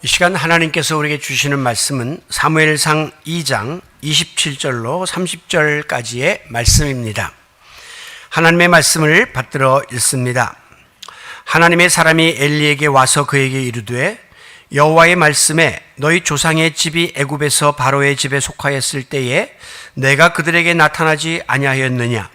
이 시간 하나님께서 우리에게 주시는 말씀은 사무엘상 2장 27절로 30절까지의 말씀입니다. 하나님의 말씀을 받들어 읽습니다. 하나님의 사람이 엘리에게 와서 그에게 이르되 여호와의 말씀에 너희 조상의 집이 애굽에서 바로의 집에 속하였을 때에 내가 그들에게 나타나지 아니하였느냐.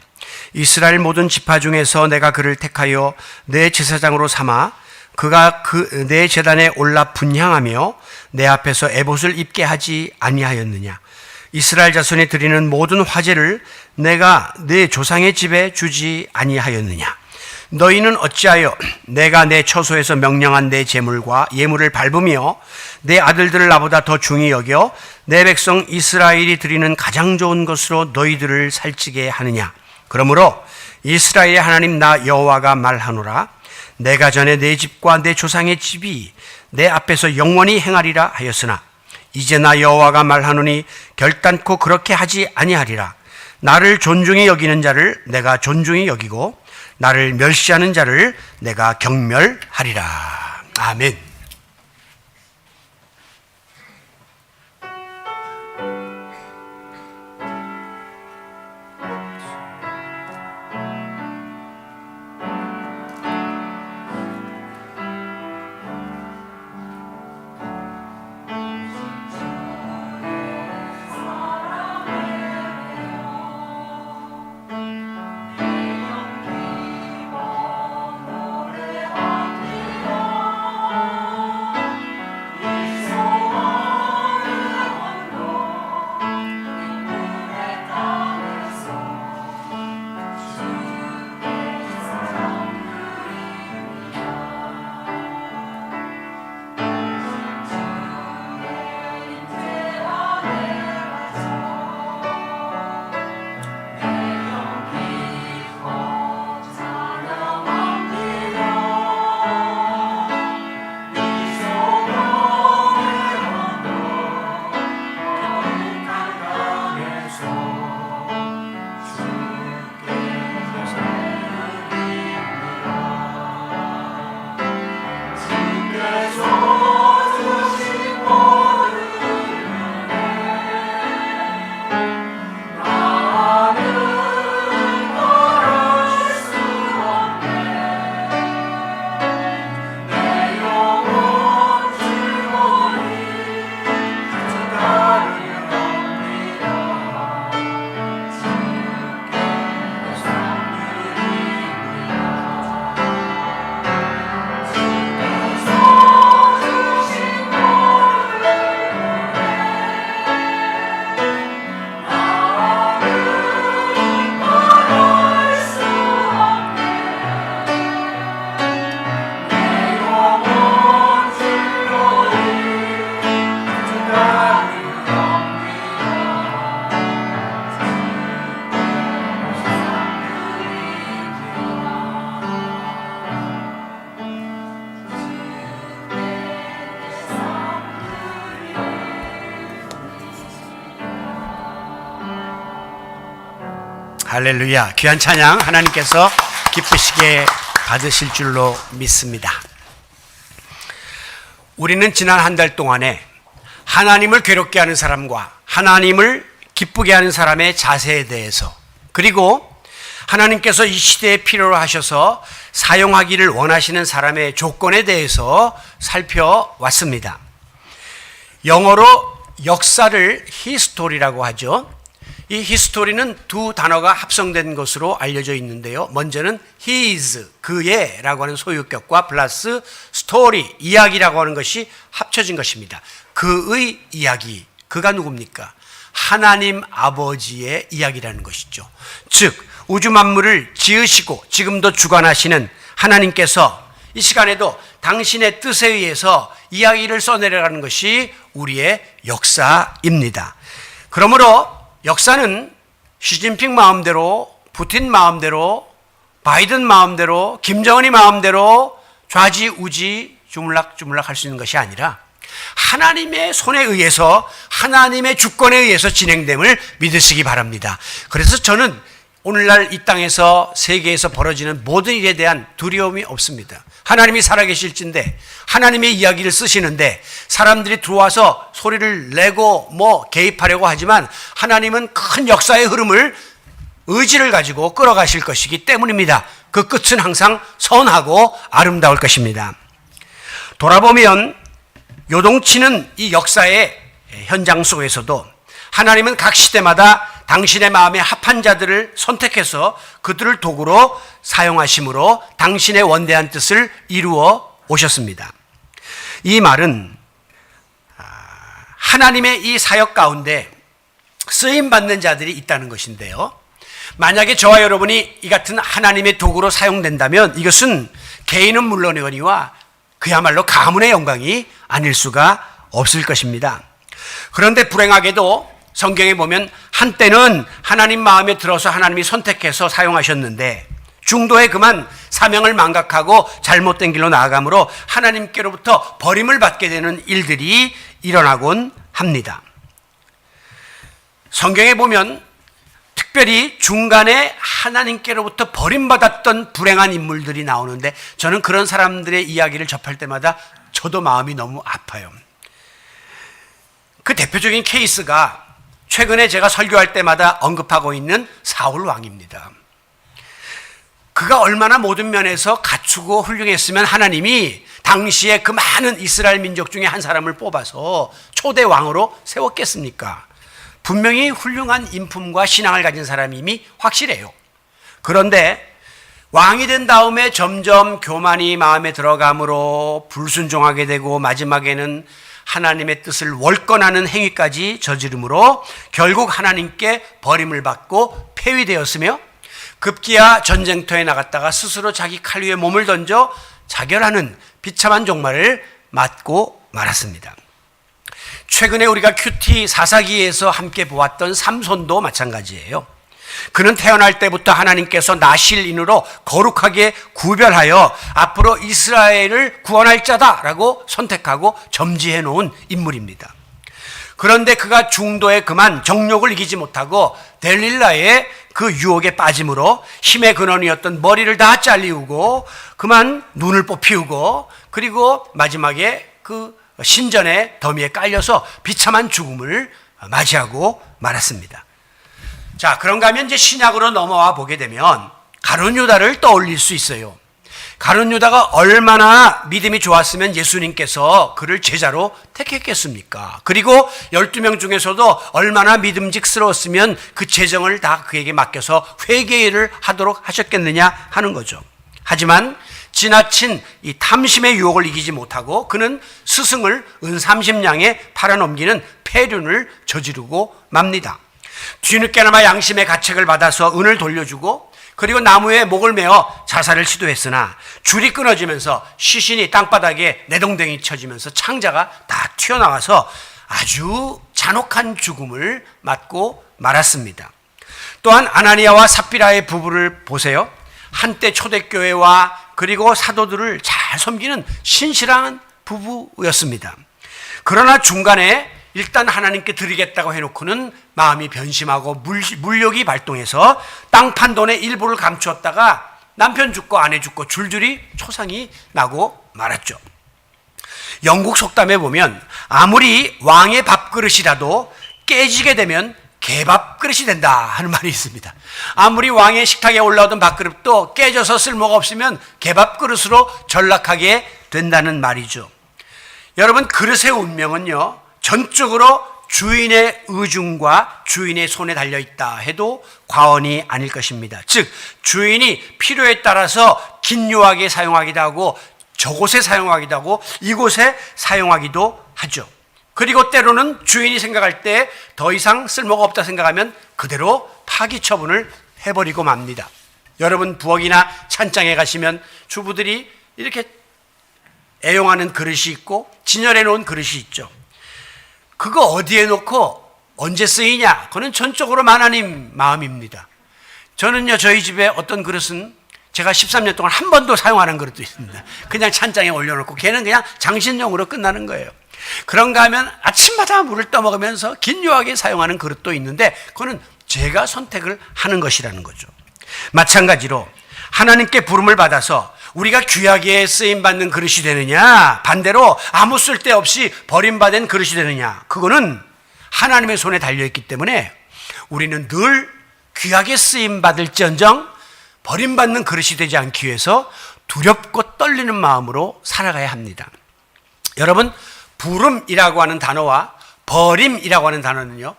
이스라엘 모든 지파 중에서 내가 그를 택하여 내 제사장으로 삼아 그가 내 제단에 올라 분향하며 내 앞에서 에봇을 입게 하지 아니하였느냐. 이스라엘 자손이 드리는 모든 화제를 내가 내 조상의 집에 주지 아니하였느냐. 너희는 어찌하여 내가 내 처소에서 명령한 내 제물과 예물을 밟으며 내 아들들을 나보다 더 중히 여겨 내 백성 이스라엘이 드리는 가장 좋은 것으로 너희들을 살찌게 하느냐. 그러므로 이스라엘의 하나님 나 여호와가 말하노라. 내가 전에 내 집과 내 조상의 집이 내 앞에서 영원히 행하리라 하였으나 이제 나 여호와가 말하노니 결단코 그렇게 하지 아니하리라. 나를 존중히 여기는 자를 내가 존중히 여기고 나를 멸시하는 자를 내가 경멸하리라. 아멘. 할렐루야. 귀한 찬양 하나님께서 기쁘시게 받으실 줄로 믿습니다. 우리는 지난 한 달 동안에 하나님을 괴롭게 하는 사람과 하나님을 기쁘게 하는 사람의 자세에 대해서, 그리고 하나님께서 이 시대에 필요로 하셔서 사용하기를 원하시는 사람의 조건에 대해서 살펴왔습니다. 영어로 역사를 히스토리라고 하죠. 이 히스토리는 두 단어가 합성된 것으로 알려져 있는데요. 먼저는 his, 그의 라고 하는 소유격과 플러스 스토리, 이야기라고 하는 것이 합쳐진 것입니다. 그의 이야기, 그가 누굽니까? 하나님 아버지의 이야기라는 것이죠. 즉 우주 만물을 지으시고 지금도 주관하시는 하나님께서 이 시간에도 당신의 뜻에 의해서 이야기를 써내려가는 것이 우리의 역사입니다. 그러므로 역사는 시진핑 마음대로, 푸틴 마음대로, 바이든 마음대로, 김정은이 마음대로 좌지우지 주물락주물락 할 수 있는 것이 아니라 하나님의 손에 의해서, 하나님의 주권에 의해서 진행됨을 믿으시기 바랍니다. 그래서 저는 오늘날 이 땅에서, 세계에서 벌어지는 모든 일에 대한 두려움이 없습니다. 하나님이 살아계실진데 하나님의 이야기를 쓰시는데 사람들이 들어와서 소리를 내고 개입하려고 하지만 하나님은 큰 역사의 흐름을 의지를 가지고 끌어가실 것이기 때문입니다. 그 끝은 항상 선하고 아름다울 것입니다. 돌아보면 요동치는 이 역사의 현장 속에서도 하나님은 각 시대마다 당신의 마음에 합한 자들을 선택해서 그들을 도구로 사용하심으로 당신의 원대한 뜻을 이루어 오셨습니다. 이 말은 하나님의 이 사역 가운데 쓰임받는 자들이 있다는 것인데요. 만약에 저와 여러분이 이 같은 하나님의 도구로 사용된다면 이것은 개인은 물론이거니와 그야말로 가문의 영광이 아닐 수가 없을 것입니다. 그런데 불행하게도 성경에 보면 한때는 하나님 마음에 들어서 하나님이 선택해서 사용하셨는데 중도에 그만 사명을 망각하고 잘못된 길로 나아가므로 하나님께로부터 버림을 받게 되는 일들이 일어나곤 합니다. 성경에 보면 특별히 중간에 하나님께로부터 버림받았던 불행한 인물들이 나오는데 저는 그런 사람들의 이야기를 접할 때마다 저도 마음이 너무 아파요. 그 대표적인 케이스가 최근에 제가 설교할 때마다 언급하고 있는 사울 왕입니다. 그가 얼마나 모든 면에서 갖추고 훌륭했으면 하나님이 당시에 그 많은 이스라엘 민족 중에 한 사람을 뽑아서 초대 왕으로 세웠겠습니까? 분명히 훌륭한 인품과 신앙을 가진 사람임이 확실해요. 그런데 왕이 된 다음에 점점 교만이 마음에 들어가므로 불순종하게 되고 마지막에는 하나님의 뜻을 월권하는 행위까지 저지르므로 결국 하나님께 버림을 받고 폐위되었으며 급기야 전쟁터에 나갔다가 스스로 자기 칼 위에 몸을 던져 자결하는 비참한 종말을 맞고 말았습니다. 최근에 우리가 큐티 사사기에서 함께 보았던 삼손도 마찬가지예요. 그는 태어날 때부터 하나님께서 나실인으로 거룩하게 구별하여 앞으로 이스라엘을 구원할 자다라고 선택하고 점지해 놓은 인물입니다. 그런데 그가 중도에 그만 정욕을 이기지 못하고 델릴라의 그 유혹에 빠짐으로 힘의 근원이었던 머리를 다 잘리우고 그만 눈을 뽑히우고 그리고 마지막에 그 신전의 더미에 깔려서 비참한 죽음을 맞이하고 말았습니다. 자, 그런가 하면 이제 신약으로 넘어와 보게 되면 가룟 유다를 떠올릴 수 있어요. 가룟 유다가 얼마나 믿음이 좋았으면 예수님께서 그를 제자로 택했겠습니까? 그리고 12명 중에서도 얼마나 믿음직스러웠으면 그 재정을 다 그에게 맡겨서 회개를 하도록 하셨겠느냐 하는 거죠. 하지만 지나친 이 탐심의 유혹을 이기지 못하고 그는 스승을 은 30냥에 팔아넘기는 폐륜을 저지르고 맙니다. 뒤늦게나마 양심의 가책을 받아서 은을 돌려주고 그리고 나무에 목을 메어 자살을 시도했으나 줄이 끊어지면서 시신이 땅바닥에 내동댕이 쳐지면서 창자가 다 튀어나와서 아주 잔혹한 죽음을 맞고 말았습니다. 또한 아나니아와 삽비라의 부부를 보세요. 한때 초대교회와 그리고 사도들을 잘 섬기는 신실한 부부였습니다. 그러나 중간에 일단 하나님께 드리겠다고 해놓고는 마음이 변심하고 물욕이 발동해서 땅 판돈의 일부를 감추었다가 남편 죽고 아내 죽고 줄줄이 초상이 나고 말았죠. 영국 속담에 보면 아무리 왕의 밥그릇이라도 깨지게 되면 개밥그릇이 된다 하는 말이 있습니다. 아무리 왕의 식탁에 올라오던 밥그릇도 깨져서 쓸모가 없으면 개밥그릇으로 전락하게 된다는 말이죠. 여러분, 그릇의 운명은요 전적으로 주인의 의중과 주인의 손에 달려있다 해도 과언이 아닐 것입니다. 즉 주인이 필요에 따라서 긴요하게 사용하기도 하고 저곳에 사용하기도 하고 이곳에 사용하기도 하죠. 그리고 때로는 주인이 생각할 때 더 이상 쓸모가 없다 생각하면 그대로 파기 처분을 해버리고 맙니다. 여러분 부엌이나 찬장에 가시면 주부들이 이렇게 애용하는 그릇이 있고 진열해 놓은 그릇이 있죠. 그거 어디에 놓고 언제 쓰이냐? 그건 전적으로 하나님 마음입니다. 저는요 저희 집에 어떤 그릇은 제가 13년 동안 한 번도 사용하는 그릇도 있습니다. 그냥 찬장에 올려놓고 걔는 그냥 장신용으로 끝나는 거예요. 그런가 하면 아침마다 물을 떠먹으면서 긴요하게 사용하는 그릇도 있는데 그거는 제가 선택을 하는 것이라는 거죠. 마찬가지로 하나님께 부름을 받아서 우리가 귀하게 쓰임받는 그릇이 되느냐, 반대로 아무 쓸데없이 버림받은 그릇이 되느냐, 그거는 하나님의 손에 달려있기 때문에 우리는 늘 귀하게 쓰임받을지언정 버림받는 그릇이 되지 않기 위해서 두렵고 떨리는 마음으로 살아가야 합니다. 여러분, 부름이라고 하는 단어와 버림이라고 하는 단어는요,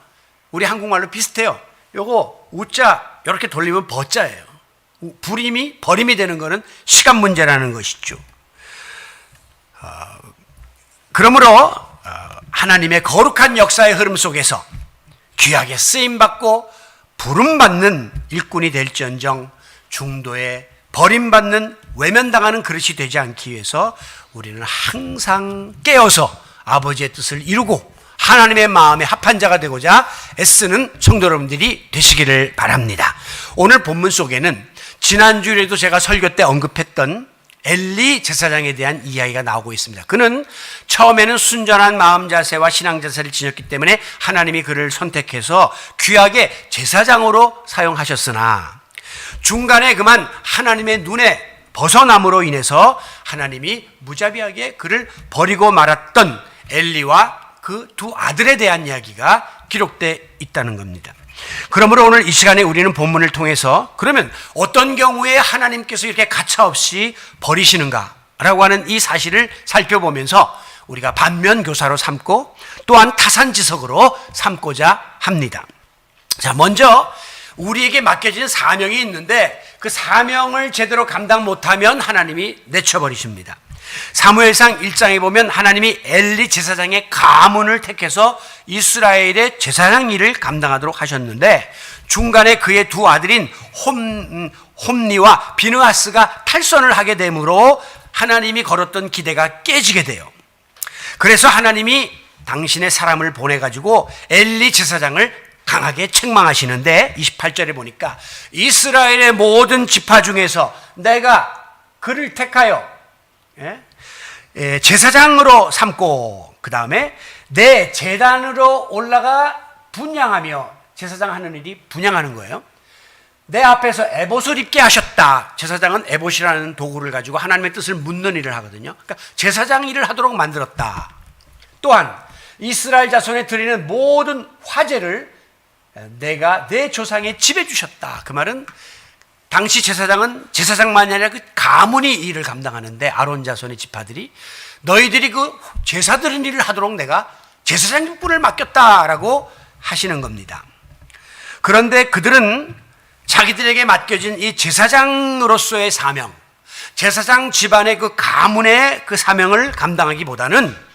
우리 한국말로 비슷해요. 요거 우자 이렇게 돌리면 버자예요. 버림이 되는 것은 시간 문제라는 것이죠. 그러므로 하나님의 거룩한 역사의 흐름 속에서 귀하게 쓰임받고 부름받는 일꾼이 될지언정 중도에 버림받는 외면당하는 그릇이 되지 않기 위해서 우리는 항상 깨어서 아버지의 뜻을 이루고 하나님의 마음에 합한 자가 되고자 애쓰는 성도 여러분들이 되시기를 바랍니다. 오늘 본문 속에는 지난주에도 제가 설교 때 언급했던 엘리 제사장에 대한 이야기가 나오고 있습니다. 그는 처음에는 순전한 마음 자세와 신앙 자세를 지녔기 때문에 하나님이 그를 선택해서 귀하게 제사장으로 사용하셨으나 중간에 그만 하나님의 눈에 벗어남으로 인해서 하나님이 무자비하게 그를 버리고 말았던 엘리와 그 두 아들에 대한 이야기가 기록되어 있다는 겁니다. 그러므로 오늘 이 시간에 우리는 본문을 통해서 그러면 어떤 경우에 하나님께서 이렇게 가차없이 버리시는가라고 하는 이 사실을 살펴보면서 우리가 반면교사로 삼고 또한 타산지석으로 삼고자 합니다. 자, 먼저 우리에게 맡겨진 사명이 있는데 그 사명을 제대로 감당 못하면 하나님이 내쳐버리십니다. 사무엘상 1장에 보면 하나님이 엘리 제사장의 가문을 택해서 이스라엘의 제사장 일을 감당하도록 하셨는데 중간에 그의 두 아들인 홈니와 비느하스가 탈선을 하게 되므로 하나님이 걸었던 기대가 깨지게 돼요. 그래서 하나님이 당신의 사람을 보내가지고 엘리 제사장을 강하게 책망하시는데 28절에 보니까 이스라엘의 모든 지파 중에서 내가 그를 택하여 제사장으로 삼고 그 다음에 내 제단으로 올라가 분향하며 제사장 하는 일이 분향하는 거예요. 내 앞에서 에봇을 입게 하셨다. 제사장은 에봇이라는 도구를 가지고 하나님의 뜻을 묻는 일을 하거든요. 그러니까 제사장 일을 하도록 만들었다. 또한 이스라엘 자손에 드리는 모든 화제를 내가 내 조상의 집에 주셨다. 그 말은 당시 제사장은 제사장만이 아니라 그 가문이 이 일을 감당하는데 아론 자손의 지파들이 너희들이 그 제사 드리는 일을 하도록 내가 제사장 직분을 맡겼다라고 하시는 겁니다. 그런데 그들은 자기들에게 맡겨진 이 제사장으로서의 사명, 제사장 집안의 그 가문의 그 사명을 감당하기보다는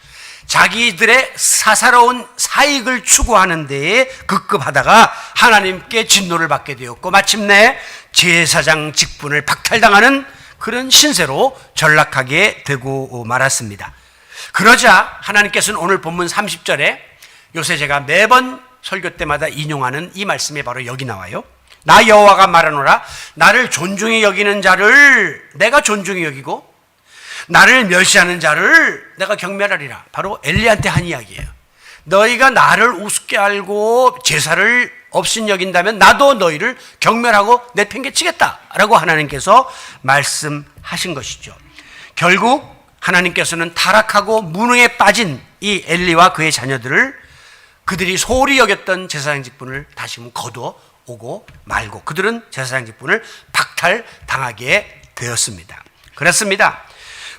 자기들의 사사로운 사익을 추구하는 데에 급급하다가 하나님께 진노를 받게 되었고 마침내 제사장 직분을 박탈당하는 그런 신세로 전락하게 되고 말았습니다. 그러자 하나님께서는 오늘 본문 30절에 요새 제가 매번 설교 때마다 인용하는 이 말씀이 바로 여기 나와요. 나 여호와가 말하노라 나를 존중히 여기는 자를 내가 존중히 여기고 나를 멸시하는 자를 내가 경멸하리라. 바로 엘리한테 한 이야기예요. 너희가 나를 우습게 알고 제사를 없인 여긴다면 나도 너희를 경멸하고 내팽개치겠다라고 하나님께서 말씀하신 것이죠. 결국 하나님께서는 타락하고 무능에 빠진 이 엘리와 그의 자녀들을 그들이 소홀히 여겼던 제사장 직분을 다시금 거두어오고 말고 그들은 제사장 직분을 박탈당하게 되었습니다. 그렇습니다.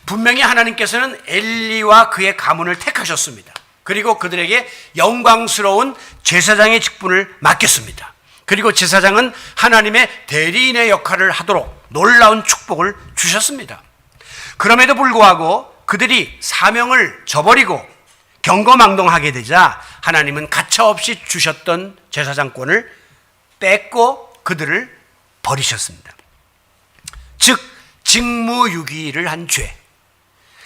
분명히 하나님께서는 엘리와 그의 가문을 택하셨습니다. 그리고 그들에게 영광스러운 제사장의 직분을 맡겼습니다. 그리고 제사장은 하나님의 대리인의 역할을 하도록 놀라운 축복을 주셨습니다. 그럼에도 불구하고 그들이 사명을 저버리고 경거망동하게 되자 하나님은 가차없이 주셨던 제사장권을 뺏고 그들을 버리셨습니다. 즉 직무유기를 한 죄,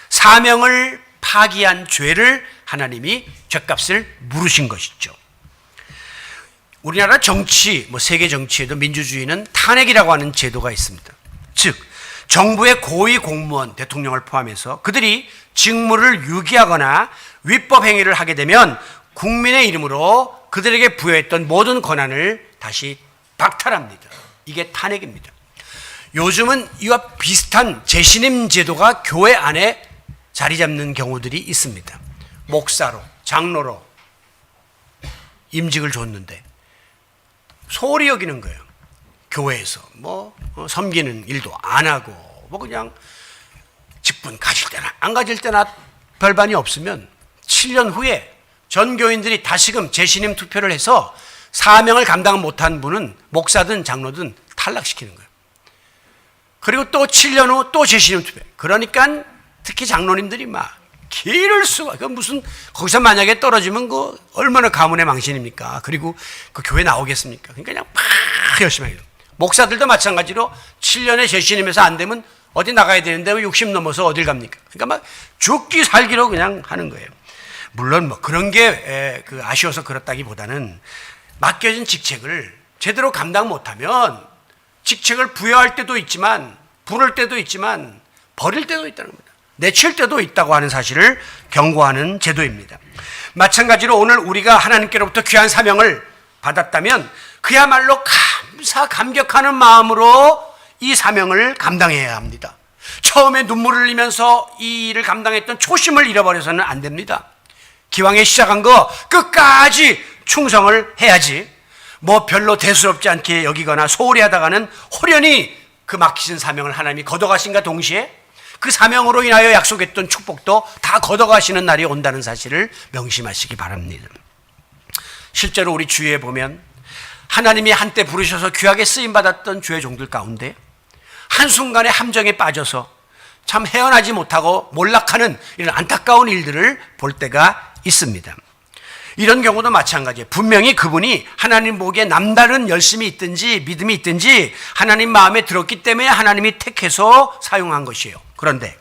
사명을 파기한 죄를 하나님이 죗값을 물으신 것이죠. 우리나라 정치, 세계 정치에도 민주주의는 탄핵이라고 하는 제도가 있습니다. 즉 정부의 고위 공무원, 대통령을 포함해서 그들이 직무를 유기하거나 위법 행위를 하게 되면 국민의 이름으로 그들에게 부여했던 모든 권한을 다시 박탈합니다. 이게 탄핵입니다. 요즘은 이와 비슷한 재신임 제도가 교회 안에 자리 잡는 경우들이 있습니다. 목사로, 장로로 임직을 줬는데 소홀히 여기는 거예요. 교회에서 섬기는 일도 안 하고 그냥 직분 가질 때나 안 가질 때나 별반이 없으면 7년 후에 전 교인들이 다시금 재신임 투표를 해서 사명을 감당 못한 분은 목사든 장로든 탈락시키는 거예요. 그리고 또 7년 후 또 재신임 투표. 그러니까 특히 장로님들이 막 기를 수가, 무슨, 거기서 만약에 떨어지면 얼마나 가문의 망신입니까? 그리고 그 교회 나오겠습니까? 그러니까 그냥 막 열심히 해요. 목사들도 마찬가지로 7년의 재신임에서 안 되면 어디 나가야 되는데 60 넘어서 어딜 갑니까? 그러니까 막 죽기 살기로 그냥 하는 거예요. 물론 그런 게 아쉬워서 그렇다기보다는 맡겨진 직책을 제대로 감당 못하면 직책을 부여할 때도 있지만 부를 때도 있지만 버릴 때도 있다는 겁니다. 내칠 때도 있다고 하는 사실을 경고하는 제도입니다. 마찬가지로 오늘 우리가 하나님께로부터 귀한 사명을 받았다면 그야말로 감격하는 마음으로 이 사명을 감당해야 합니다. 처음에 눈물을 흘리면서 이 일을 감당했던 초심을 잃어버려서는 안 됩니다. 기왕에 시작한 거 끝까지 충성을 해야지. 별로 대수롭지 않게 여기거나 소홀히 하다가는 홀연히 그 맡기신 사명을 하나님이 걷어가신과 동시에 그 사명으로 인하여 약속했던 축복도 다 걷어가시는 날이 온다는 사실을 명심하시기 바랍니다. 실제로 우리 주위에 보면 하나님이 한때 부르셔서 귀하게 쓰임받았던 주의 종들 가운데 한순간에 함정에 빠져서 참 헤어나지 못하고 몰락하는 이런 안타까운 일들을 볼 때가 있습니다. 이런 경우도 마찬가지예요. 분명히 그분이 하나님 보기에 남다른 열심이 있든지 믿음이 있든지 하나님 마음에 들었기 때문에 하나님이 택해서 사용한 것이에요. 그런데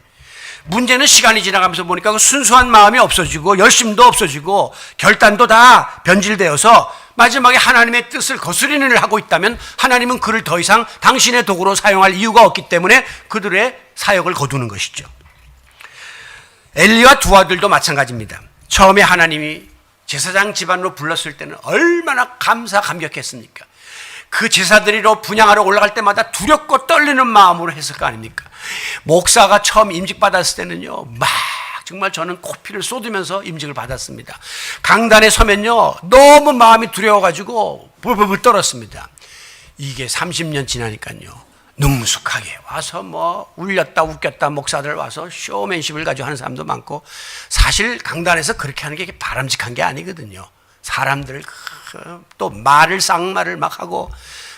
문제는 시간이 지나가면서 보니까 그 순수한 마음이 없어지고 열심도 없어지고 결단도 다 변질되어서 마지막에 하나님의 뜻을 거스리는 일을 하고 있다면 하나님은 그를 더 이상 당신의 도구로 사용할 이유가 없기 때문에 그들의 사역을 거두는 것이죠. 엘리와 두 아들도 마찬가지입니다. 처음에 하나님이 제사장 집안으로 불렀을 때는 얼마나 감격했습니까? 그 제사드리러 분향하러 올라갈 때마다 두렵고 떨리는 마음으로 했을 거 아닙니까? 목사가 처음 임직받았을 때는요, 정말 저는 코피를 쏟으면서 임직을 받았습니다. 강단에 서면요, 너무 마음이 두려워가지고 불불불 떨었습니다. 이게 30년 지나니까요, 능숙하게 와서 울렸다 웃겼다 목사들 와서 쇼맨십을 가지고 하는 사람도 많고, 사실 강단에서 그렇게 하는 게 바람직한 게 아니거든요. 사람들 또 쌍말을 막 하고,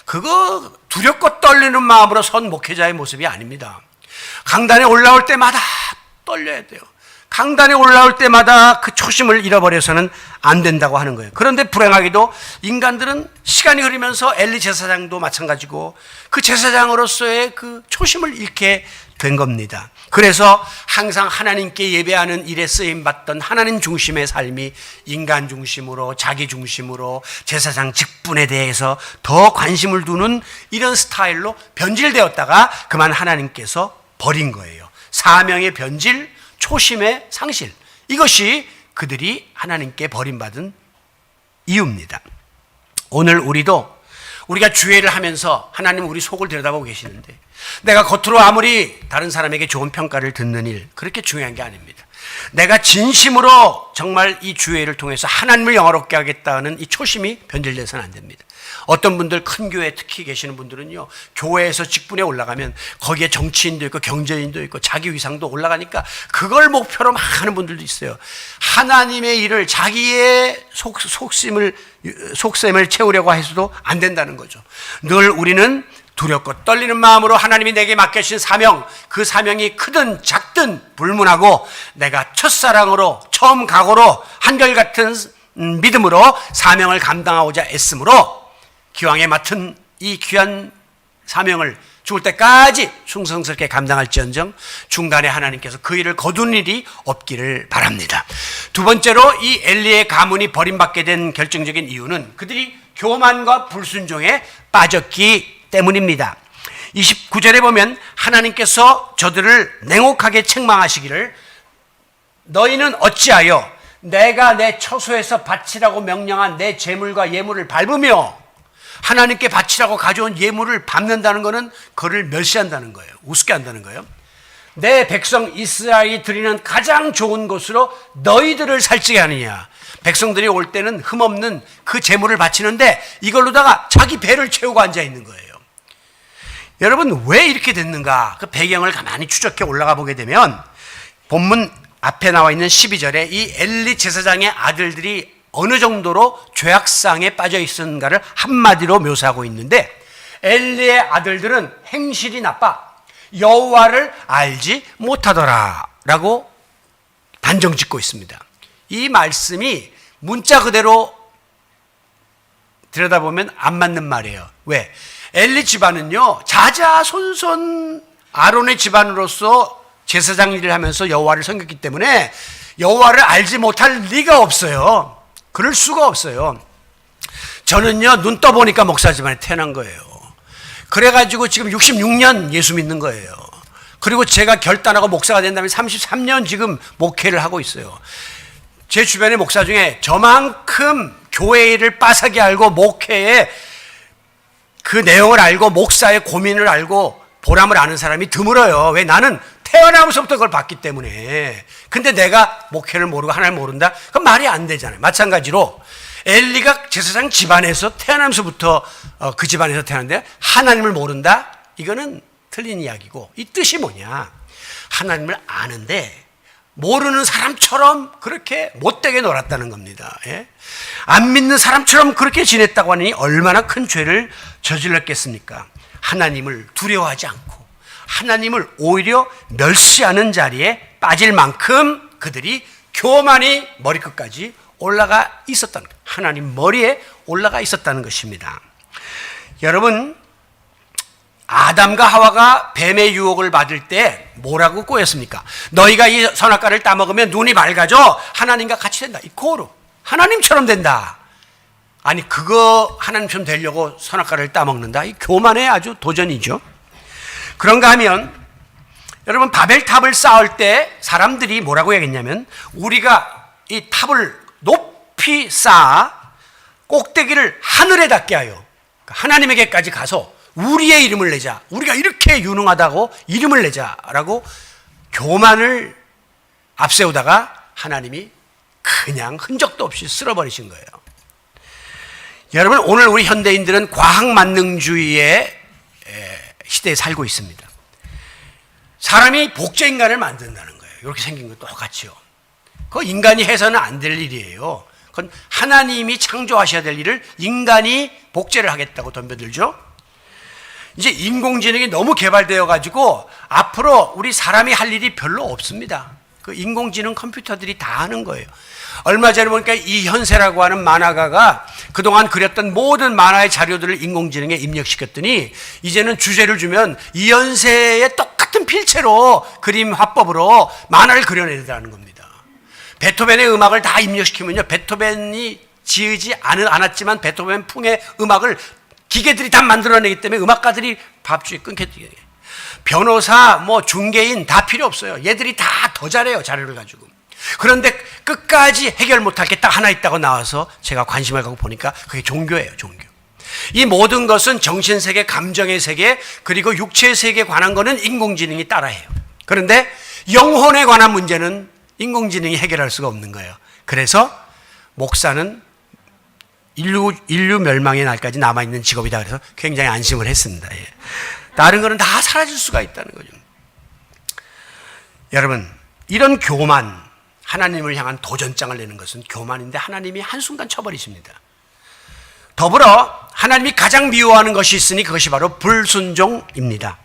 그거 두렵고 떨리는 마음으로 선 목회자의 모습이 아닙니다. 강단에 올라올 때마다 떨려야 돼요. 강단에 올라올 때마다 그 초심을 잃어버려서는 안 된다고 하는 거예요. 그런데 불행하게도 인간들은 시간이 흐르면서 엘리 제사장도 마찬가지고 그 제사장으로서의 그 초심을 잃게 된 겁니다. 그래서 항상 하나님께 예배하는 일에 쓰임받던 하나님 중심의 삶이 인간 중심으로, 자기 중심으로, 제사장 직분에 대해서 더 관심을 두는 이런 스타일로 변질되었다가 그만 하나님께서 버린 거예요. 사명의 변질, 초심의 상실, 이것이 그들이 하나님께 버림받은 이유입니다. 오늘 우리가 주회를 하면서 하나님 우리 속을 들여다보고 계시는데, 내가 겉으로 아무리 다른 사람에게 좋은 평가를 듣는 일, 그렇게 중요한 게 아닙니다. 내가 진심으로 정말 이 주회를 통해서 하나님을 영화롭게 하겠다는 이 초심이 변질돼서는 안 됩니다. 어떤 분들, 큰 교회 특히 계시는 분들은요, 교회에서 직분에 올라가면 거기에 정치인도 있고 경제인도 있고 자기 위상도 올라가니까 그걸 목표로 막 하는 분들도 있어요. 하나님의 일을 자기의 속셈을 채우려고 해서도 안 된다는 거죠. 늘 우리는 두렵고 떨리는 마음으로 하나님이 내게 맡겨주신 사명, 그 사명이 크든 작든 불문하고 내가 첫사랑으로, 처음 각오로, 한결같은 믿음으로 사명을 감당하고자 애씀으로 기왕에 맡은 이 귀한 사명을 죽을 때까지 충성스럽게 감당할지언정 중간에 하나님께서 그 일을 거둔 일이 없기를 바랍니다. 두 번째로 이 엘리의 가문이 버림받게 된 결정적인 이유는 그들이 교만과 불순종에 빠졌기 때문입니다. 29절에 보면 하나님께서 저들을 냉혹하게 책망하시기를, 너희는 어찌하여 내가 내 처소에서 바치라고 명령한 내 제물과 예물을 밟으며 하나님께 바치라고 가져온 예물을 밟는다는 것은 그를 멸시한다는 거예요. 우습게 한다는 거예요. 내 백성 이스라엘이 드리는 가장 좋은 곳으로 너희들을 살찌게 하느냐. 백성들이 올 때는 흠없는 그 제물을 바치는데 이걸로다가 자기 배를 채우고 앉아 있는 거예요. 여러분, 왜 이렇게 됐는가? 그 배경을 가만히 추적해 올라가 보게 되면 본문 앞에 나와 있는 12절에 이 엘리 제사장의 아들들이 어느 정도로 죄악상에 빠져 있었는가를 한마디로 묘사하고 있는데, 엘리의 아들들은 행실이 나빠 여호와를 알지 못하더라 라고 단정 짓고 있습니다. 이 말씀이 문자 그대로 들여다보면 안 맞는 말이에요. 왜? 엘리 집안은요, 자자손손 아론의 집안으로서 제사장 일을 하면서 여호와를 섬겼기 때문에 여호와를 알지 못할 리가 없어요. 그럴 수가 없어요. 저는요, 눈 떠보니까 목사 집안에 태어난 거예요. 그래가지고 지금 66년 예수 믿는 거예요. 그리고 제가 결단하고 목사가 된 다음에 33년 지금 목회를 하고 있어요. 제 주변의 목사 중에 저만큼 교회 일을 빠삭히 알고 목회에 그 내용을 알고 목사의 고민을 알고 보람을 아는 사람이 드물어요. 왜? 나는 태어나면서부터 그걸 봤기 때문에. 근데 내가 목회를 모르고 하나님을 모른다? 그건 말이 안 되잖아요. 마찬가지로 엘리가 제사장 집안에서 태어나면서부터 그 집안에서 태어났는데 하나님을 모른다? 이거는 틀린 이야기고, 이 뜻이 뭐냐? 하나님을 아는데 모르는 사람처럼 그렇게 못되게 놀았다는 겁니다. 예? 안 믿는 사람처럼 그렇게 지냈다고 하니 얼마나 큰 죄를 저질렀겠습니까? 하나님을 두려워하지 않고 하나님을 오히려 멸시하는 자리에 빠질 만큼 그들이 교만이 머리끝까지 올라가 있었다는 거예요. 하나님 머리에 올라가 있었다는 것입니다. 여러분, 아담과 하와가 뱀의 유혹을 받을 때 뭐라고 꼬였습니까? 너희가 이 선악과를 따먹으면 눈이 맑아져 하나님과 같이 된다. 이 코로 하나님처럼 된다. 아니, 그거 하나님처럼 되려고 선악과를 따먹는다. 이 교만의 아주 도전이죠. 그런가 하면 여러분, 바벨탑을 쌓을 때 사람들이 뭐라고 얘기했냐면, 우리가 이 탑을 높이 쌓아 꼭대기를 하늘에 닿게 하여 하나님에게까지 가서 우리의 이름을 내자, 우리가 이렇게 유능하다고 이름을 내자라고 교만을 앞세우다가 하나님이 그냥 흔적도 없이 쓸어버리신 거예요. 여러분, 오늘 우리 현대인들은 과학만능주의의 시대에 살고 있습니다. 사람이 복제인간을 만든다는 거예요. 이렇게 생긴 거 똑같이요. 그거 인간이 해서는 안 될 일이에요. 그건 하나님이 창조하셔야 될 일을 인간이 복제를 하겠다고 덤벼들죠. 이제 인공지능이 너무 개발되어 가지고 앞으로 우리 사람이 할 일이 별로 없습니다. 그 인공지능 컴퓨터들이 다 하는 거예요. 얼마 전에 보니까 이현세라고 하는 만화가가 그동안 그렸던 모든 만화의 자료들을 인공지능에 입력시켰더니 이제는 주제를 주면 이현세의 똑같은 필체로 그림 화법으로 만화를 그려내더라는 겁니다. 베토벤의 음악을 다 입력시키면요, 베토벤이 지으지 않았지만 베토벤 풍의 음악을 기계들이 다 만들어내기 때문에 음악가들이 밥줄이 끊겼대요. 변호사, 중개인 다 필요 없어요. 얘들이 다 더 잘해요, 자료를 가지고. 그런데 끝까지 해결 못할 게 딱 하나 있다고 나와서 제가 관심을 갖고 보니까 그게 종교예요, 종교. 이 모든 것은 정신세계, 감정의 세계, 그리고 육체의 세계에 관한 거는 인공지능이 따라해요. 그런데 영혼에 관한 문제는 인공지능이 해결할 수가 없는 거예요. 그래서 목사는 인류 멸망의 날까지 남아있는 직업이다. 그래서 굉장히 안심을 했습니다. 예. 다른 거는 다 사라질 수가 있다는 거죠. 여러분, 이런 교만, 하나님을 향한 도전장을 내는 것은 교만인데 하나님이 한순간 쳐버리십니다. 더불어 하나님이 가장 미워하는 것이 있으니 그것이 바로 불순종입니다.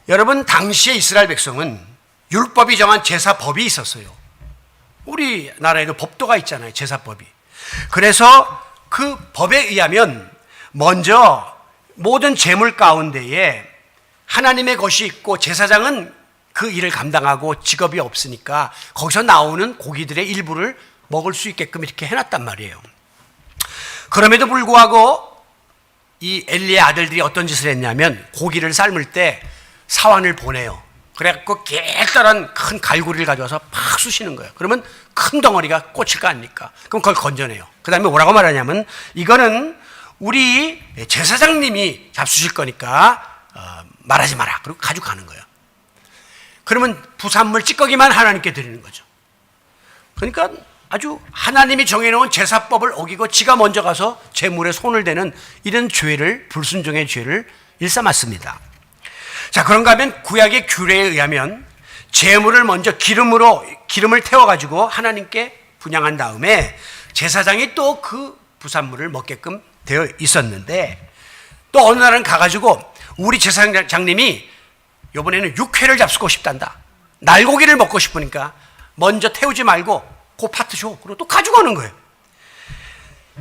여러분, 당시의 이스라엘 백성은 율법이 정한 제사법이 있었어요. 우리나라에도 법도가 있잖아요, 제사법이. 그래서 그 법에 의하면 먼저 모든 제물 가운데에 하나님의 것이 있고 제사장은 그 일을 감당하고 직업이 없으니까 거기서 나오는 고기들의 일부를 먹을 수 있게끔 이렇게 해놨단 말이에요. 그럼에도 불구하고 이 엘리의 아들들이 어떤 짓을 했냐면 고기를 삶을 때 사환을 보내요. 그래갖고 깨달은 큰 갈고리를 가져와서 팍 쑤시는 거예요. 그러면 큰 덩어리가 꽂힐 거 아닙니까? 그럼 그걸 건져내요. 그 다음에 뭐라고 말하냐면, 이거는 우리 제사장님이 잡수실 거니까 말하지 마라. 그리고 가지고 가는 거예요. 그러면 부산물 찌꺼기만 하나님께 드리는 거죠. 그러니까 아주 하나님이 정해놓은 제사법을 어기고 지가 먼저 가서 제물에 손을 대는 이런 죄를, 불순종의 죄를 일삼았습니다. 자, 그런가 하면 구약의 규례에 의하면 제물을 먼저 기름을 태워가지고 하나님께 분향한 다음에 제사장이 또 그 부산물을 먹게끔 되어 있었는데, 또 어느 날은 가가지고 우리 제사장님이 이번에는 육회를 잡수고 싶단다, 날고기를 먹고 싶으니까 먼저 태우지 말고 그 파트 줘. 그리고 또 가져가는 거예요.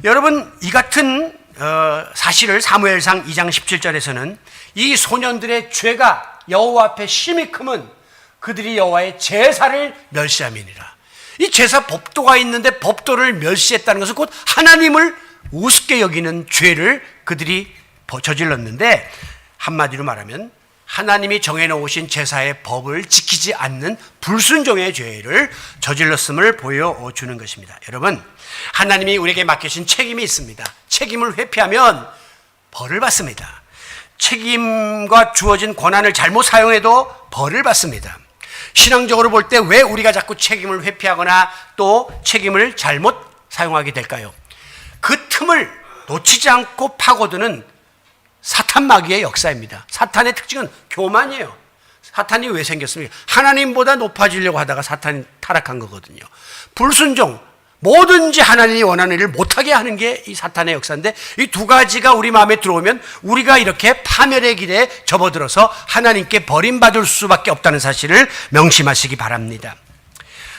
여러분, 이 같은 사실을 사무엘상 2장 17절에서는 이 소년들의 죄가 여호와 앞에 심히 크면 그들이 여호와의 제사를 멸시함이니라. 이 제사 법도가 있는데 법도를 멸시했다는 것은 곧 하나님을 우습게 여기는 죄를 그들이 저질렀는데, 한마디로 말하면 하나님이 정해놓으신 제사의 법을 지키지 않는 불순종의 죄를 저질렀음을 보여주는 것입니다. 여러분, 하나님이 우리에게 맡기신 책임이 있습니다. 책임을 회피하면 벌을 받습니다. 책임과 주어진 권한을 잘못 사용해도 벌을 받습니다. 신앙적으로 볼 때 왜 우리가 자꾸 책임을 회피하거나 또 책임을 잘못 사용하게 될까요? 그 틈을 놓치지 않고 파고드는 사탄 마귀의 역사입니다. 사탄의 특징은 교만이에요. 사탄이 왜 생겼습니까? 하나님보다 높아지려고 하다가 사탄이 타락한 거거든요. 불순종, 뭐든지 하나님이 원하는 일을 못하게 하는 게 이 사탄의 역사인데, 이 두 가지가 우리 마음에 들어오면 우리가 이렇게 파멸의 길에 접어들어서 하나님께 버림받을 수밖에 없다는 사실을 명심하시기 바랍니다.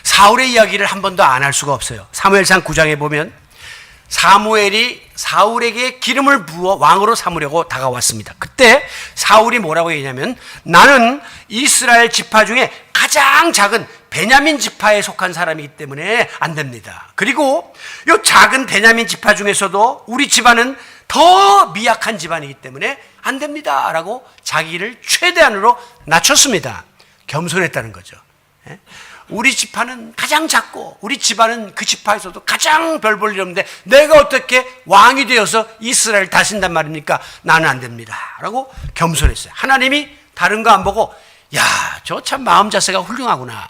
사울의 이야기를 한 번도 안 할 수가 없어요. 사무엘상 9장에 보면 사무엘이 사울에게 기름을 부어 왕으로 삼으려고 다가왔습니다. 그때 사울이 뭐라고 얘기냐면, 나는 이스라엘 지파 중에 가장 작은 베냐민 지파에 속한 사람이기 때문에 안 됩니다. 그리고 이 작은 베냐민 지파 중에서도 우리 집안은 더 미약한 집안이기 때문에 안 됩니다 라고 자기를 최대한으로 낮췄습니다. 겸손했다는 거죠. 우리 지파는 가장 작고 우리 집안은 그 지파에서도 가장 별 볼 일 없는데 내가 어떻게 왕이 되어서 이스라엘 다신단 말입니까? 나는 안 됩니다 라고 겸손했어요. 하나님이 다른 거 안 보고, 야, 저 참 마음 자세가 훌륭하구나,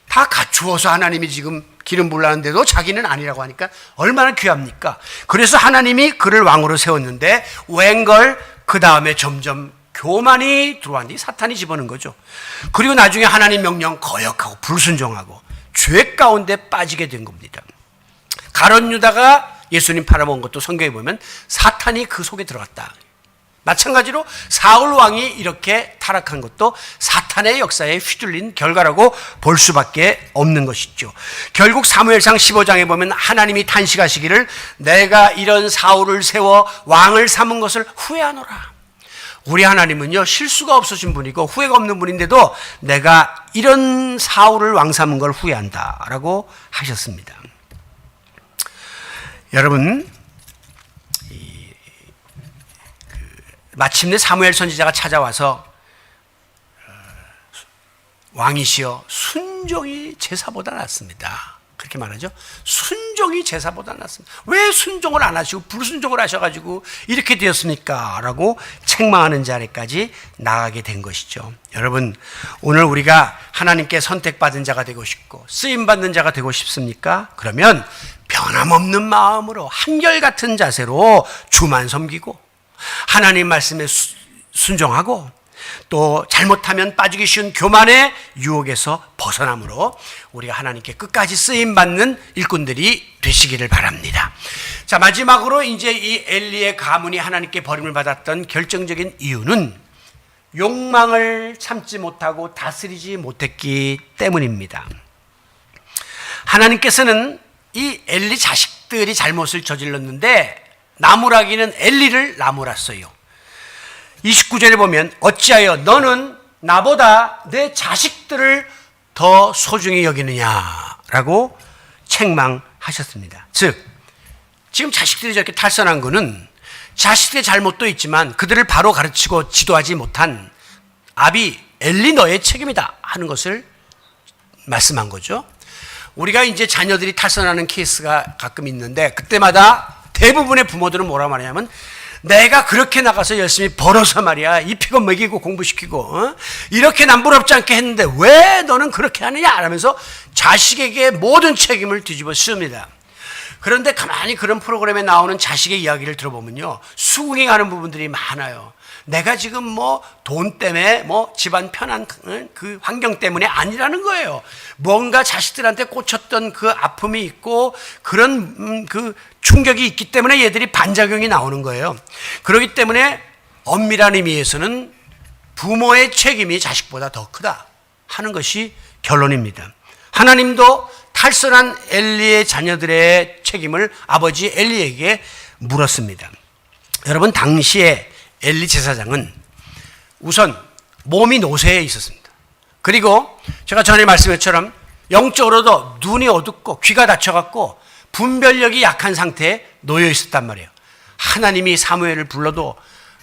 다 갖추어서 하나님이 지금 기름 부으라는데도 자기는 아니라고 하니까 얼마나 귀합니까? 그래서 하나님이 그를 왕으로 세웠는데 웬걸 그 다음에 점점 교만이 들어왔는데 사탄이 집어넣은 거죠. 그리고 나중에 하나님 명령 거역하고 불순종하고 죄 가운데 빠지게 된 겁니다. 가룟 유다가 예수님 팔아먹은 것도 성경에 보면 사탄이 그 속에 들어갔다. 마찬가지로 사울 왕이 이렇게 타락한 것도 사탄의 역사에 휘둘린 결과라고 볼 수밖에 없는 것이죠. 결국 사무엘상 15장에 보면 하나님이 탄식하시기를, 내가 이런 사울을 세워 왕을 삼은 것을 후회하노라. 우리 하나님은요, 실수가 없으신 분이고 후회가 없는 분인데도 내가 이런 사울을 왕 삼은 걸 후회한다 라고 하셨습니다. 여러분, 마침내 사무엘 선지자가 찾아와서 왕이시여, 순종이 제사보다 낫습니다, 그렇게 말하죠. 순종이 제사보다 낫습니다. 왜 순종을 안 하시고 불순종을 하셔가지고 이렇게 되었습니까? 라고 책망하는 자리까지 나가게 된 것이죠. 여러분, 오늘 우리가 하나님께 선택받은 자가 되고 싶고 쓰임받는 자가 되고 싶습니까? 그러면 변함없는 마음으로 한결같은 자세로 주만 섬기고 하나님 말씀에 순종하고 또 잘못하면 빠지기 쉬운 교만의 유혹에서 벗어남으로 우리가 하나님께 끝까지 쓰임받는 일꾼들이 되시기를 바랍니다. 자, 마지막으로 이제 이 엘리의 가문이 하나님께 버림을 받았던 결정적인 이유는 욕망을 참지 못하고 다스리지 못했기 때문입니다. 하나님께서는 이 엘리 자식들이 잘못을 저질렀는데 나무라기는 엘리를 나무랐어요. 29절에 보면 어찌하여 너는 나보다 내 자식들을 더 소중히 여기느냐라고 책망하셨습니다. 즉, 지금 자식들이 저렇게 탈선한 것은 자식들의 잘못도 있지만 그들을 바로 가르치고 지도하지 못한 아비 엘리 너의 책임이다 하는 것을 말씀한 거죠. 우리가 이제 자녀들이 탈선하는 케이스가 가끔 있는데 그때마다 대부분의 부모들은 뭐라 말하냐면 내가 그렇게 나가서 열심히 벌어서 말이야 입히고 먹이고 공부시키고 이렇게 남부럽지 않게 했는데 왜 너는 그렇게 하느냐 하면서 자식에게 모든 책임을 뒤집어 씌웁니다. 그런데 가만히 그런 프로그램에 나오는 자식의 이야기를 들어보면요, 수긍하는 부분들이 많아요. 내가 지금 뭐 돈 때문에 뭐 집안 편한 그 환경 때문에 아니라는 거예요. 뭔가 자식들한테 꽂혔던 그 아픔이 있고 그런 그 충격이 있기 때문에 얘들이 반작용이 나오는 거예요. 그렇기 때문에 엄밀한 의미에서는 부모의 책임이 자식보다 더 크다 하는 것이 결론입니다. 하나님도 탈선한 엘리의 자녀들의 책임을 아버지 엘리에게 물었습니다. 여러분, 당시에 엘리 제사장은 우선 몸이 노쇠해 있었습니다. 그리고 제가 전에 말씀한 것처럼 영적으로도 눈이 어둡고 귀가 다쳐갖고 분별력이 약한 상태에 놓여 있었단 말이에요. 하나님이 사무엘을 불러도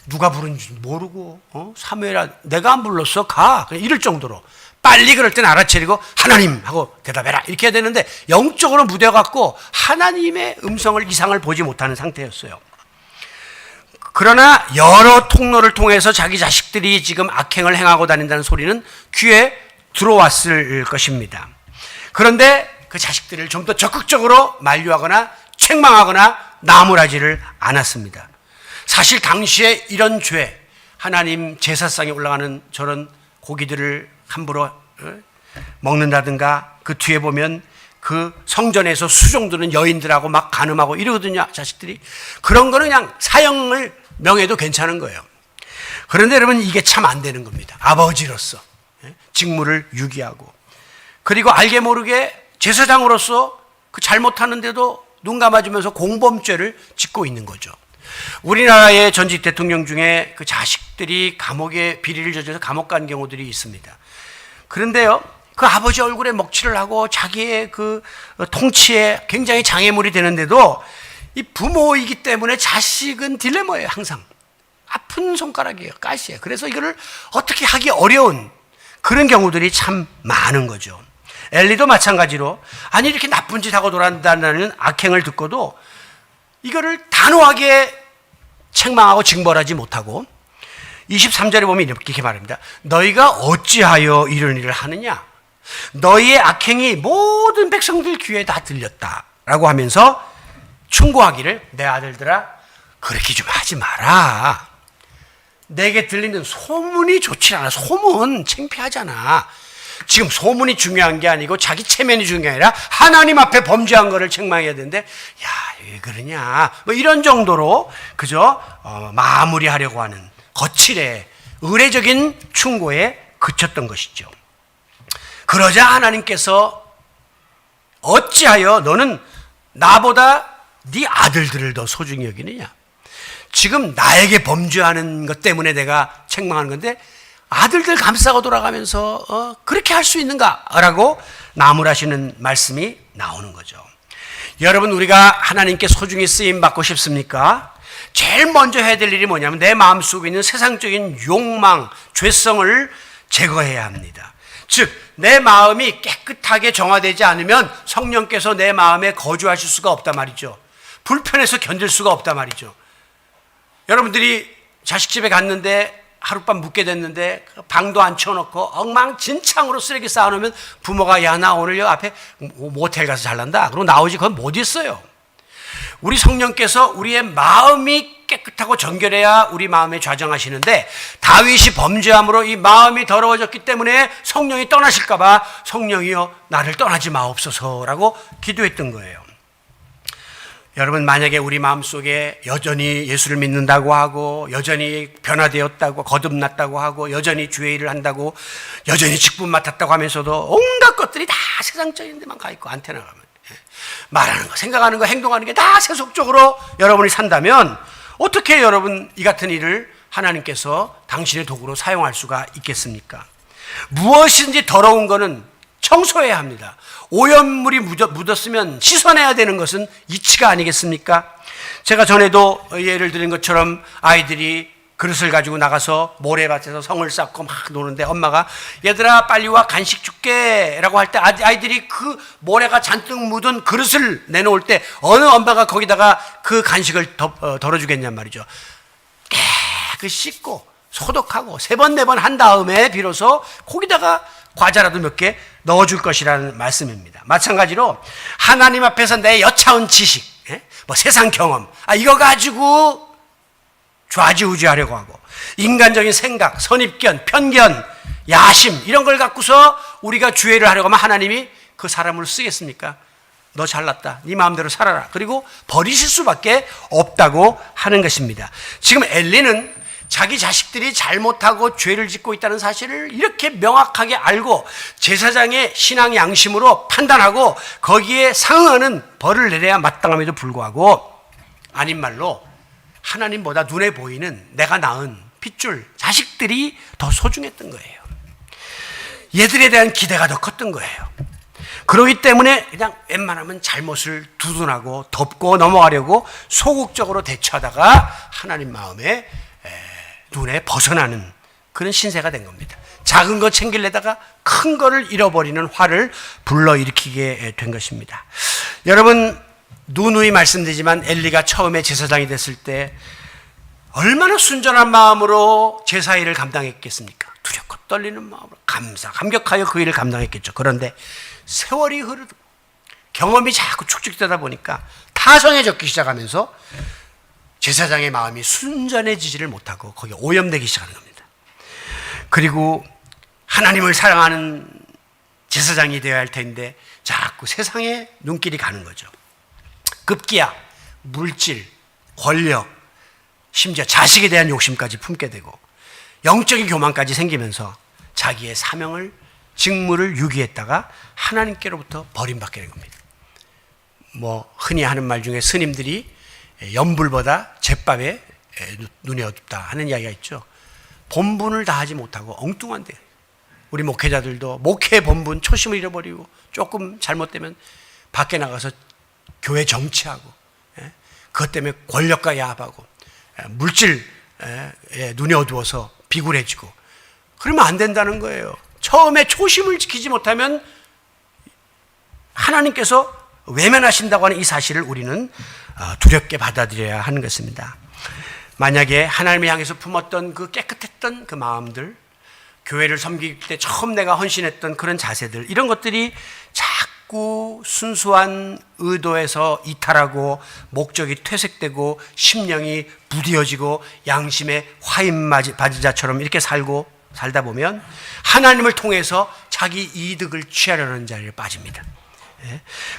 누가 부른지 모르고 사무엘아 내가 안 불렀어 가 이럴 정도로 빨리 그럴 땐 알아차리고 하나님 하고 대답해라 이렇게 해야 되는데 영적으로 무뎌갖고 하나님의 음성을 이상을 보지 못하는 상태였어요. 그러나 여러 통로를 통해서 자기 자식들이 지금 악행을 행하고 다닌다는 소리는 귀에 들어왔을 것입니다. 그런데 그 자식들을 좀 더 적극적으로 만류하거나 책망하거나 나무라지를 않았습니다. 사실 당시에 이런 죄, 하나님 제사상에 올라가는 저런 고기들을 함부로 먹는다든가 그 뒤에 보면 그 성전에서 수종드는 여인들하고 막 간음하고 이러거든요, 자식들이. 그런 거는 그냥 사형을 명해도 괜찮은 거예요. 그런데 여러분 이게 참 안 되는 겁니다. 아버지로서 직무를 유기하고 그리고 알게 모르게 제사장으로서 그 잘못하는데도 눈 감아주면서 공범죄를 짓고 있는 거죠. 우리나라의 전직 대통령 중에 그 자식들이 감옥에 비리를 저질러서 감옥 간 경우들이 있습니다. 그런데요, 그 아버지 얼굴에 먹칠을 하고 자기의 그 통치에 굉장히 장애물이 되는데도 이 부모이기 때문에 자식은 딜레마예요. 항상 아픈 손가락이에요. 가시예요. 그래서 이거를 어떻게 하기 어려운 그런 경우들이 참 많은 거죠. 엘리도 마찬가지로 아니 이렇게 나쁜 짓 하고 돌아다니는 악행을 듣고도 이거를 단호하게 책망하고 징벌하지 못하고 23절에 보면 이렇게 말합니다. 너희가 어찌하여 이런 일을 하느냐? 너희의 악행이 모든 백성들 귀에 다 들렸다라고 하면서 충고하기를 내 아들들아 그렇게 좀 하지 마라. 내게 들리는 소문이 좋지 않아. 소문 창피하잖아. 지금 소문이 중요한 게 아니고 자기 체면이 중요한 게 아니라 하나님 앞에 범죄한 거를 책망해야 되는데 야 왜 그러냐 뭐 이런 정도로 그저 마무리하려고 하는 거칠에 의례적인 충고에 그쳤던 것이죠. 그러자 하나님께서 어찌하여 너는 나보다 네 아들들을 더 소중히 여기느냐? 지금 나에게 범죄하는 것 때문에 내가 책망하는 건데 아들들 감싸고 돌아가면서 그렇게 할 수 있는가라고 나무라시는 말씀이 나오는 거죠. 여러분, 우리가 하나님께 소중히 쓰임 받고 싶습니까? 제일 먼저 해야 될 일이 뭐냐면 내 마음속에 있는 세상적인 욕망, 죄성을 제거해야 합니다. 즉 내 마음이 깨끗하게 정화되지 않으면 성령께서 내 마음에 거주하실 수가 없단 말이죠. 불편해서 견딜 수가 없단 말이죠. 여러분들이 자식 집에 갔는데 하룻밤 묵게 됐는데 방도 안 쳐놓고 엉망진창으로 쓰레기 쌓아놓으면 부모가 야 나 오늘 여 앞에 모텔 가서 잘난다 그러고 나오지 그건 못 있어요. 우리 성령께서 우리의 마음이 깨끗하고 정결해야 우리 마음에 좌정하시는데 다윗이 범죄함으로 이 마음이 더러워졌기 때문에 성령이 떠나실까 봐 성령이여 나를 떠나지 마옵소서라고 기도했던 거예요. 여러분, 만약에 우리 마음속에 여전히 예수를 믿는다고 하고 여전히 변화되었다고 거듭났다고 하고 여전히 주의 일을 한다고 여전히 직분 맡았다고 하면서도 온갖 것들이 다 세상적인 데만 가 있고 안테나 가면 말하는 거, 생각하는 거, 행동하는 게 다 세속적으로 여러분이 산다면 어떻게 여러분 이 같은 일을 하나님께서 당신의 도구로 사용할 수가 있겠습니까? 무엇이든지 더러운 거는 청소해야 합니다. 오염물이 묻었으면 씻어내야 되는 것은 이치가 아니겠습니까? 제가 전에도 예를 드린 것처럼 아이들이 그릇을 가지고 나가서 모래밭에서 성을 쌓고 막 노는데 엄마가 얘들아 빨리 와 간식 줄게 라고 할 때 아이들이 그 모래가 잔뜩 묻은 그릇을 내놓을 때 어느 엄마가 거기다가 그 간식을 덜어주겠냔 말이죠. 깨끗이 씻고 소독하고 3번 4번 한 다음에 비로소 거기다가 과자라도 몇 개 넣어줄 것이라는 말씀입니다. 마찬가지로 하나님 앞에서 내 여차온 지식, 뭐 세상 경험, 이거 가지고 좌지우지하려고 하고 인간적인 생각, 선입견, 편견, 야심 이런 걸 갖고서 우리가 주의를 하려고 하면 하나님이 그 사람을 쓰겠습니까? 너 잘났다. 네 마음대로 살아라. 그리고 버리실 수밖에 없다고 하는 것입니다. 지금 엘리는 자기 자식들이 잘못하고 죄를 짓고 있다는 사실을 이렇게 명확하게 알고 제사장의 신앙 양심으로 판단하고 거기에 상응하는 벌을 내려야 마땅함에도 불구하고 아닌 말로 하나님보다 눈에 보이는 내가 낳은 핏줄 자식들이 더 소중했던 거예요. 얘들에 대한 기대가 더 컸던 거예요. 그렇기 때문에 그냥 웬만하면 잘못을 두둔하고 덮고 넘어가려고 소극적으로 대처하다가 하나님 마음에 눈에 벗어나는 그런 신세가 된 겁니다. 작은 거 챙기려다가 큰 거를 잃어버리는 화를 불러일으키게 된 것입니다. 여러분 누누이 말씀드리지만 엘리가 처음에 제사장이 됐을 때 얼마나 순전한 마음으로 제사 일을 감당했겠습니까? 두렵고 떨리는 마음으로 감격하여 그 일을 감당했겠죠. 그런데 세월이 흐르고 경험이 자꾸 축적되다 보니까 타성해졌기 시작하면서 제사장의 마음이 순전해지지를 못하고 거기에 오염되기 시작하는 겁니다. 그리고 하나님을 사랑하는 제사장이 되어야 할 텐데 자꾸 세상에 눈길이 가는 거죠. 급기야 물질, 권력, 심지어 자식에 대한 욕심까지 품게 되고 영적인 교만까지 생기면서 자기의 사명을, 직무를 유기했다가 하나님께로부터 버림받게 된 겁니다. 뭐 흔히 하는 말 중에 스님들이 연불보다 잿밥에 눈이 어둡다 하는 이야기가 있죠. 본분을 다하지 못하고 엉뚱한데 우리 목회자들도 목회 본분 초심을 잃어버리고 조금 잘못되면 밖에 나가서 교회 정치하고 그것 때문에 권력과 야합하고 물질에 눈이 어두워서 비굴해지고 그러면 안 된다는 거예요. 처음에 초심을 지키지 못하면 하나님께서 외면하신다고 하는 이 사실을 우리는 두렵게 받아들여야 하는 것입니다. 만약에 하나님을 향해서 품었던 그 깨끗했던 그 마음들, 교회를 섬길 때 처음 내가 헌신했던 그런 자세들, 이런 것들이 자꾸 순수한 의도에서 이탈하고 목적이 퇴색되고 심령이 부디어지고 양심에 화인 맞은 자처럼 이렇게 살다 보면 하나님을 통해서 자기 이득을 취하려는 자리에 빠집니다.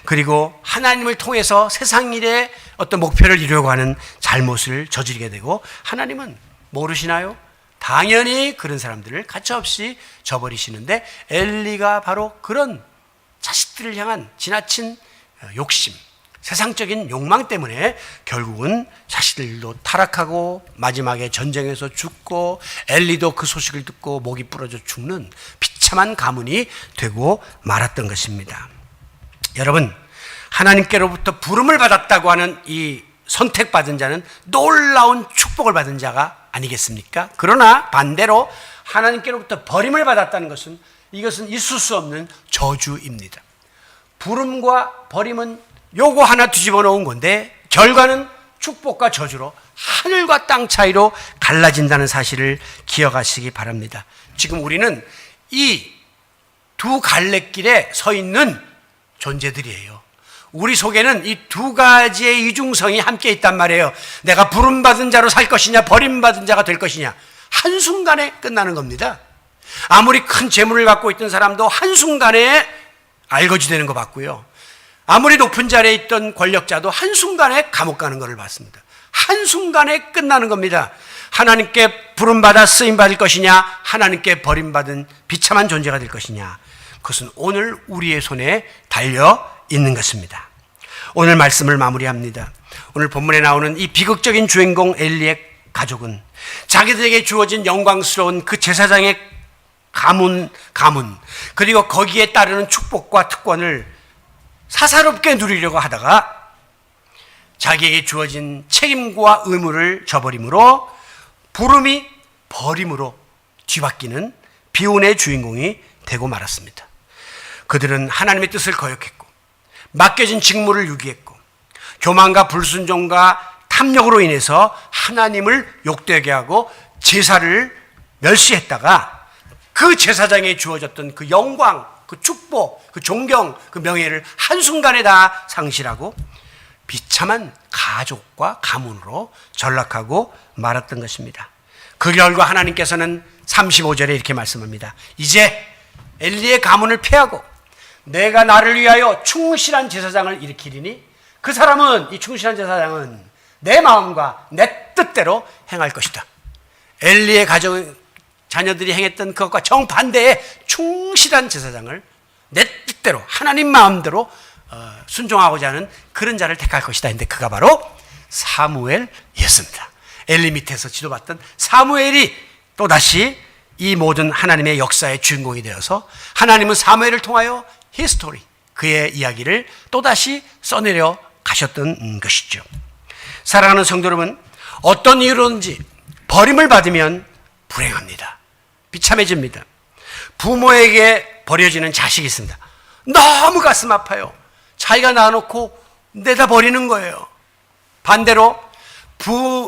그리고 하나님을 통해서 세상 일에 어떤 목표를 이루려고 하는 잘못을 저지르게 되고 하나님은 모르시나요? 당연히 그런 사람들을 가차없이 저버리시는데 엘리가 바로 그런 자식들을 향한 지나친 욕심, 세상적인 욕망 때문에 결국은 자식들도 타락하고 마지막에 전쟁에서 죽고 엘리도 그 소식을 듣고 목이 부러져 죽는 비참한 가문이 되고 말았던 것입니다. 여러분, 하나님께로부터 부름을 받았다고 하는 이 선택받은 자는 놀라운 축복을 받은 자가 아니겠습니까? 그러나 반대로 하나님께로부터 버림을 받았다는 것은 이것은 있을 수 없는 저주입니다. 부름과 버림은 요거 하나 뒤집어 놓은 건데 결과는 축복과 저주로 하늘과 땅 차이로 갈라진다는 사실을 기억하시기 바랍니다. 지금 우리는 이 두 갈래길에 서 있는 존재들이에요. 우리 속에는 이 두 가지의 이중성이 함께 있단 말이에요. 내가 부름받은 자로 살 것이냐 버림받은 자가 될 것이냐 한순간에 끝나는 겁니다. 아무리 큰 재물을 갖고 있던 사람도 한순간에 알거지되는 거 봤고요. 아무리 높은 자리에 있던 권력자도 한순간에 감옥 가는 것을 봤습니다. 한순간에 끝나는 겁니다. 하나님께 부름받아 쓰임받을 것이냐 하나님께 버림받은 비참한 존재가 될 것이냐 그것은 오늘 우리의 손에 달려 있는 것입니다. 오늘 말씀을 마무리합니다. 오늘 본문에 나오는 이 비극적인 주인공 엘리의 가족은 자기들에게 주어진 영광스러운 그 제사장의 가문 그리고 거기에 따르는 축복과 특권을 사사롭게 누리려고 하다가 자기에게 주어진 책임과 의무를 저버림으로 부름이 버림으로 뒤바뀌는 비운의 주인공이 되고 말았습니다. 그들은 하나님의 뜻을 거역했고 맡겨진 직무를 유기했고 교만과 불순종과 탐욕으로 인해서 하나님을 욕되게 하고 제사를 멸시했다가 그 제사장에 주어졌던 그 영광, 그 축복, 그 존경, 그 명예를 한순간에 다 상실하고 비참한 가족과 가문으로 전락하고 말았던 것입니다. 그 결과 하나님께서는 35절에 이렇게 말씀합니다. 이제 엘리의 가문을 폐하고 내가 나를 위하여 충실한 제사장을 일으키리니 그 사람은, 이 충실한 제사장은 내 마음과 내 뜻대로 행할 것이다. 엘리의 가정, 자녀들이 행했던 그것과 정반대의 충실한 제사장을 내 뜻대로 하나님 마음대로 순종하고자 하는 그런 자를 택할 것이다. 근데 그가 바로 사무엘이었습니다. 엘리 밑에서 지도받던 사무엘이 또다시 이 모든 하나님의 역사의 주인공이 되어서 하나님은 사무엘을 통하여 히스토리, 그의 이야기를 또다시 써내려 가셨던 것이죠. 사랑하는 성도 여러분, 어떤 이유로든지 버림을 받으면 불행합니다. 비참해집니다. 부모에게 버려지는 자식이 있습니다. 너무 가슴 아파요. 자기가 낳아놓고 내다 버리는 거예요. 반대로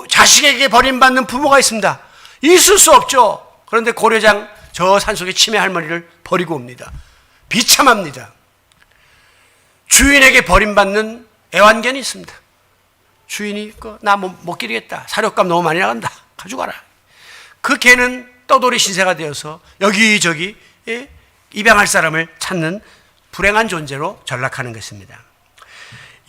자식에게 버림받는 부모가 있습니다. 있을 수 없죠. 그런데 고려장 저 산속의 치매 할머니를 버리고 옵니다. 비참합니다. 주인에게 버림받는 애완견이 있습니다. 주인이 나 못 기르겠다. 사료값 너무 많이 나간다. 가져가라. 그 개는 떠돌이 신세가 되어서 여기저기 입양할 사람을 찾는 불행한 존재로 전락하는 것입니다.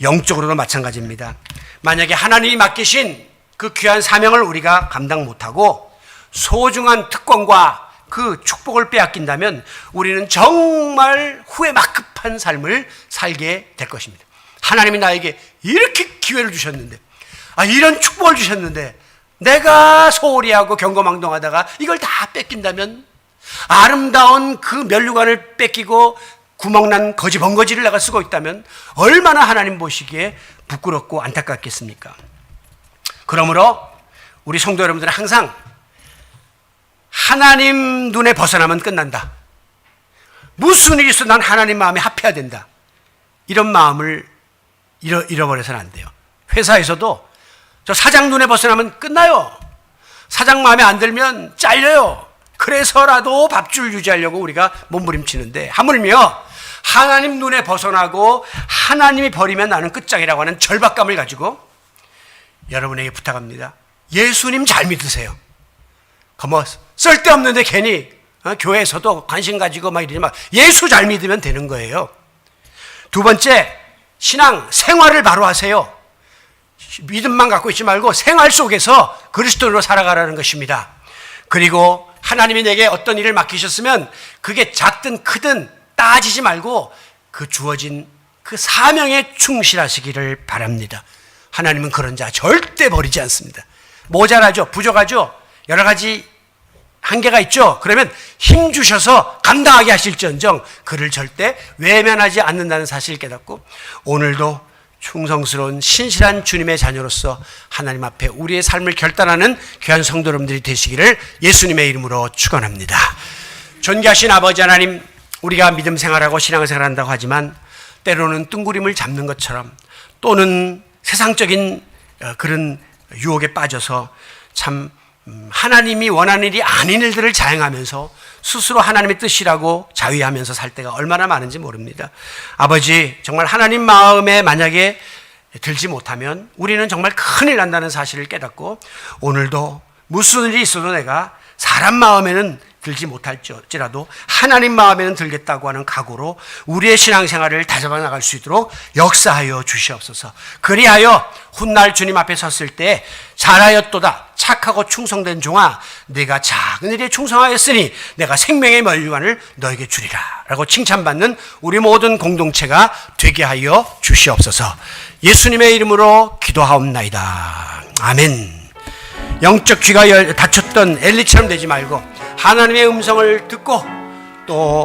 영적으로도 마찬가지입니다. 만약에 하나님이 맡기신 그 귀한 사명을 우리가 감당 못하고 소중한 특권과 그 축복을 빼앗긴다면 우리는 정말 후회 막급한 삶을 살게 될 것입니다. 하나님이 나에게 이렇게 기회를 주셨는데, 이런 축복을 주셨는데 내가 소홀히 하고 경거망동하다가 이걸 다 뺏긴다면, 아름다운 그 면류관을 뺏기고 구멍난 거지 번거지를 내가 쓰고 있다면 얼마나 하나님 보시기에 부끄럽고 안타깝겠습니까? 그러므로 우리 성도 여러분들은 항상 하나님 눈에 벗어나면 끝난다. 무슨 일이 있어도 난 하나님 마음에 합해야 된다. 이런 마음을 잃어버려서는 안 돼요. 회사에서도 저 사장 눈에 벗어나면 끝나요. 사장 마음에 안 들면 잘려요. 그래서라도 밥줄 유지하려고 우리가 몸부림치는데, 하물며 하나님 눈에 벗어나고 하나님이 버리면 나는 끝장이라고 하는 절박감을 가지고 여러분에게 부탁합니다. 예수님 잘 믿으세요. 쓸데없는데 괜히 교회에서도 관심 가지고 막 이러지 마. 예수 잘 믿으면 되는 거예요. 두 번째, 신앙 생활을 바로 하세요. 믿음만 갖고 있지 말고 생활 속에서 그리스도로 살아가라는 것입니다. 그리고 하나님이 내게 어떤 일을 맡기셨으면 그게 작든 크든 따지지 말고 그 주어진 그 사명에 충실하시기를 바랍니다. 하나님은 그런 자 절대 버리지 않습니다. 모자라죠, 부족하죠, 여러 가지 한계가 있죠. 그러면 힘 주셔서 감당하게 하실지언정 그를 절대 외면하지 않는다는 사실을 깨닫고 오늘도 충성스러운 신실한 주님의 자녀로서 하나님 앞에 우리의 삶을 결단하는 귀한 성도 여러분들이 되시기를 예수님의 이름으로 축원합니다. 존귀하신 아버지 하나님, 우리가 믿음 생활하고 신앙 생활한다고 하지만 때로는 뜬구림을 잡는 것처럼 또는 세상적인 그런 유혹에 빠져서 참 하나님이 원하는 일이 아닌 일들을 자행하면서 스스로 하나님의 뜻이라고 자위하면서 살 때가 얼마나 많은지 모릅니다. 아버지, 정말 하나님 마음에 만약에 들지 못하면 우리는 정말 큰일 난다는 사실을 깨닫고 오늘도 무슨 일이 있어도 내가 사람 마음에는 들지 못할지라도 하나님 마음에는 들겠다고 하는 각오로 우리의 신앙생활을 다잡아 나갈 수 있도록 역사하여 주시옵소서. 그리하여 훗날 주님 앞에 섰을 때 잘하였도다 착하고 충성된 종아, 내가 작은 일에 충성하였으니 내가 생명의 면류관을 너에게 주리라 라고 칭찬받는 우리 모든 공동체가 되게 하여 주시옵소서. 예수님의 이름으로 기도하옵나이다. 아멘. 영적 귀가 닫혔던 엘리처럼 되지 말고 하나님의 음성을 듣고 또